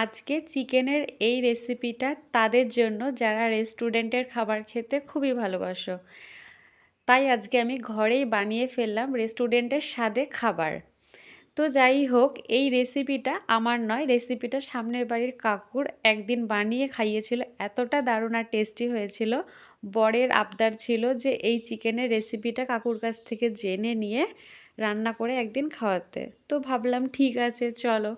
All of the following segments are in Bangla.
আজকে চিকেনের এই রেসিপিটা তাদের জন্য যারা রেস্টুরেন্টের খাবার খেতে খুবই ভালোবাসো। তাই আজকে আমি ঘরেই বানিয়ে ফেললাম রেস্টুরেন্টের স্বাদে খাবার। তো যাই হোক, এই রেসিপিটা আমার নয়, রেসিপিটা সামনের বাড়ির কাকুর একদিন বানিয়ে খাইয়েছিল। এতটা দারুণ আর টেস্টি হয়েছিল। বরের আবদার ছিল যে এই চিকেনের রেসিপিটা কাকুর কাছ থেকে জেনে নিয়ে রান্না করে একদিন খাওয়াতে। তো ভাবলাম ঠিক আছে, চলো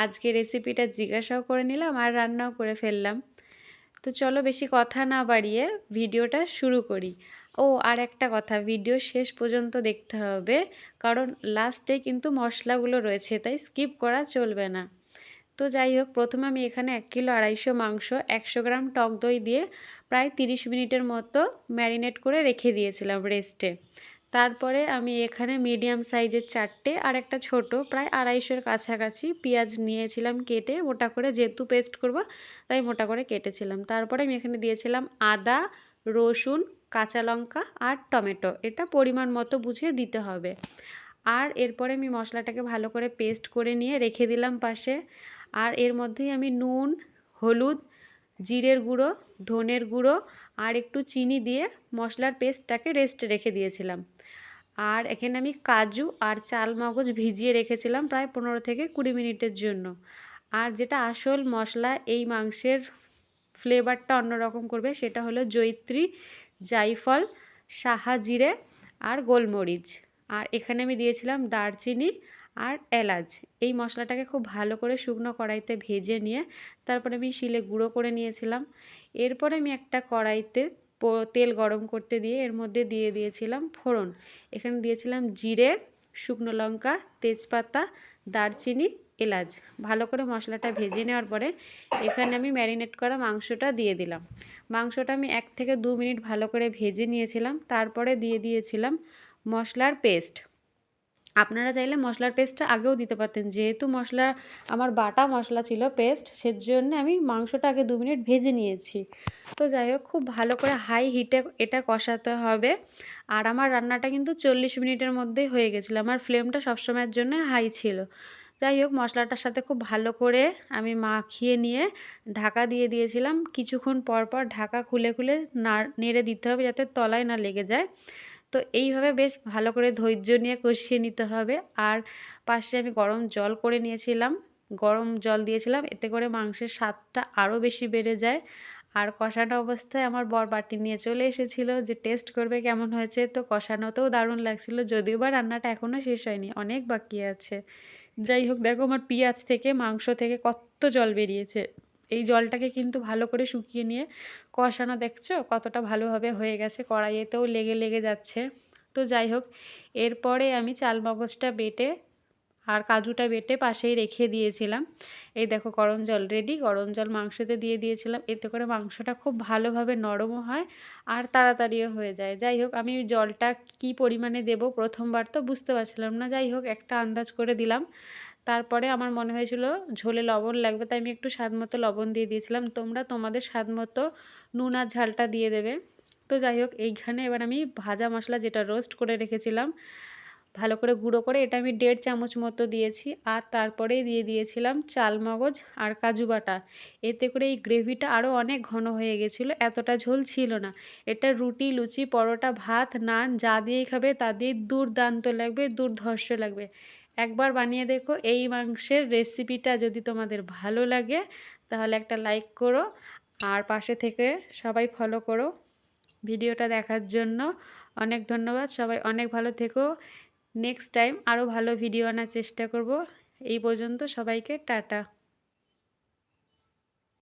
আজকে রেসিপিটা জিজ্ঞাসাও করে নিলাম আর রান্নাও করে ফেললাম। তো চলো বেশি কথা না বাড়িয়ে ভিডিওটা শুরু করি। ও আর একটা কথা, ভিডিও শেষ পর্যন্ত দেখতে হবে, কারণ লাস্টে কিন্তু মশলাগুলো রয়েছে, তাই স্কিপ করা চলবে না। তো যাই হোক, প্রথমে আমি এখানে 1 কিলো 250 মাংস 100 গ্রাম টক দই দিয়ে প্রায় 30 মিনিটের মতো ম্যারিনেট করে রেখে দিয়েছিলাম রেস্টে। তারপরে আমি এখানে মিডিয়াম সাইজের 4টে আর একটা ছোট প্রায় 250-এর কাছাকাছি পেঁয়াজ নিয়েছিলাম কেটে মোটা করে, যেহেতু পেস্ট করব তাই মোটা করে কেটেছিলাম। তারপরে আমি এখানে দিয়েছিলাম আদা, রসুন, কাঁচা লঙ্কা আর টমেটো। এটা পরিমাণ মতো বুঝে দিতে হবে। আর এরপরে আমি মশলাটাকে ভালো করে পেস্ট করে নিয়ে রেখে দিলাম পাশে। আর এর মধ্যেই আমি নুন, হলুদ, জিরের গুঁড়ো, ধনের গুঁড়ো আর একটু চিনি দিয়ে মশলার পেস্টটাকে রেস্টে রেখে দিয়েছিলাম। আর এখানে আমি কাজু আর চাল মগজ ভিজিয়ে রেখেছিলাম প্রায় 15 থেকে 20 মিনিটের জন্য। আর যেটা আসল মশলা এই মাংসের ফ্লেভারটা অন্যরকম করবে সেটা হলো জয়িত্রী, জায়ফল, সাহা জিরে আর গোলমরিচ। আর এখানে আমি দিয়েছিলাম দারচিনি আর এলাচ। এই মশলাটাকে খুব ভালো করে শুকনো কড়াইতে ভেজে নিয়ে তারপরে আমি শিলে গুঁড়ো করে নিয়েছিলাম। এরপরে আমি একটা কড়াইতে তেল গরম করতে দিয়ে এর মধ্যে দিয়ে দিয়েছিলাম ফোড়ন। এখানে দিয়েছিলাম জিরে, শুকনো লঙ্কা, তেজপাতা, দারচিনি, এলাচ। ভালো করে মশলাটা ভেজে নেওয়ার পরে এখানে আমি ম্যারিনেট করা মাংসটা দিয়ে দিলাম। মাংসটা আমি 1 থেকে 2 মিনিট ভালো করে ভেজে নিয়েছিলাম। তারপরে দিয়ে দিয়েছিলাম মশলার পেস্ট। আপনারা চাইলে মশলার পেস্টটা আগেও দিতে পারতেন, যেহেতু মশলা আমার বাটা মশলা ছিল পেস্ট, সেজন্য আমি মাংসটা আগে 2 মিনিট ভেজে নিয়েছি। তো যাই হোক, খুব ভালো করে হাই হিটে এটা কষাতে হবে। আর আমার রান্নাটা কিন্তু 40 মিনিটের মধ্যেই হয়ে গেছিলো। আমার ফ্লেমটা সবসময়ের জন্য হাই ছিল। যাই হোক, মশলাটার সাথে খুব ভালো করে আমি মাখিয়ে নিয়ে ঢাকা দিয়ে দিয়েছিলাম। কিছুক্ষণ পর পর ঢাকা খুলে খুলে নেড়ে দিতে হবে যাতে তলায় না লেগে যায়। তো এইভাবে বেশ ভালো করে ধৈর্য নিয়ে কষিয়ে নিতে হবে। আর পাশে আমি গরম জল করে নিয়েছিলাম, গরম জল দিয়েছিলাম, এতে করে মাংসের স্বাদটা আরও বেশি বেড়ে যায়। আর কষানো অবস্থায় আমার বর বাটি নিয়ে চলে এসেছিলো যে টেস্ট করবে কেমন হয়েছে। তো কষানোতেও দারুণ লাগছিলো, যদিও বা রান্নাটা এখনও শেষ হয়নি, অনেক বাকি আছে। যাই হোক, দেখো আমার পেঁয়াজ থেকে মাংস থেকে কত জল বেরিয়েছে। এই জলটাকে কিন্তু ভালো করে শুকিয়ে নিয়ে কষানো, দেখছো কতটা ভালোভাবে হয়ে গেছে, কড়াইয়েতেও লেগে লেগে যাচ্ছে। তো যাই হোক, এরপরে আমি চাল মগজটা বেটে আর কাজুটা বেটে পাশেই রেখে দিয়েছিলাম। এই দেখো গরম জল রেডি, গরম জল মাংসতে দিয়ে দিয়েছিলাম, এতে করে মাংসটা খুব ভালোভাবে নরমও হয় আর তাড়াতাড়িও হয়ে যায়। যাই হোক, আমি জলটা কি পরিমাণে দেব প্রথমবার তো বুঝতে পারছিলাম না, যাই হোক একটা আন্দাজ করে দিলাম। তারপরে আমার মনে হয়েছিল ঝোলে লবণ লাগবে, তাই আমি একটু স্বাদ মতো লবণ দিয়ে দিয়েছিলাম। তোমরা তোমাদের স্বাদ মতো নুন আর ঝালটা দিয়ে দেবে। তো যাই হোক, এইখানে এবার আমি ভাজা মশলা যেটা রোস্ট করে রেখেছিলাম ভালো করে গুঁড়ো করে, এটা আমি 1.5 চামচ মতো দিয়েছি। আর তারপরেই দিয়ে দিয়েছিলাম চাল মগজ আর কাজু বাটা। এতে করে এই গ্রেভিটা আরও অনেক ঘন হয়ে গেছিলো, এতটা ঝোল ছিল না। এটা রুটি, লুচি, পরোটা, ভাত, নান যা দিয়েই খাবে তা দিয়ে দুর্দান্ত লাগবে, দুর্ধর্ষ লাগবে। একবার বানিয়ে দেখো এই মাংসের রেসিপিটা। যদি তোমাদের ভালো লাগে তাহলে একটা লাইক করো আর পাশে থেকে সবাই ফলো করো। ভিডিওটা দেখার জন্য অনেক ধন্যবাদ। সবাই অনেক ভালো থেকো। নেক্সট টাইম আরও ভালো ভিডিও আনার চেষ্টা করব। এই পর্যন্ত সবাইকে টাটা।